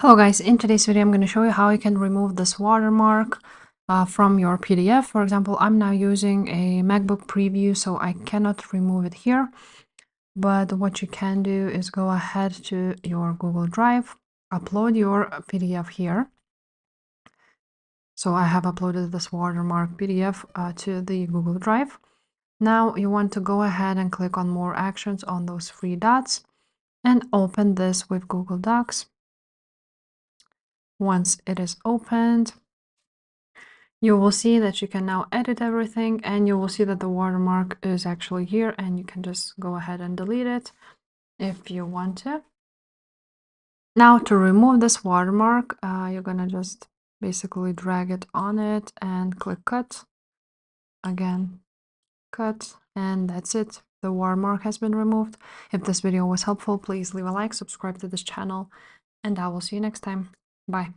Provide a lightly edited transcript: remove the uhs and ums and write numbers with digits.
Hello guys, in today's video I'm going to show you how you can remove this watermark from your PDF. For example, I'm now using a MacBook preview, so I cannot remove it here. But what you can do is go ahead to your Google Drive, upload your PDF here. So I have uploaded this watermark PDF to the Google Drive. Now you want to go ahead and click on More Actions on those three dots and open this with Google Docs. Once it is opened, you will see that you can now edit everything, and you will see that the watermark is actually here, and you can just go ahead and delete it if you want to. Now to remove this watermark, you're gonna just basically drag it on it and click cut. Again, cut, and that's it. The watermark has been removed. If this video was helpful, please leave a like, subscribe to this channel, and I will see you next time. Bye.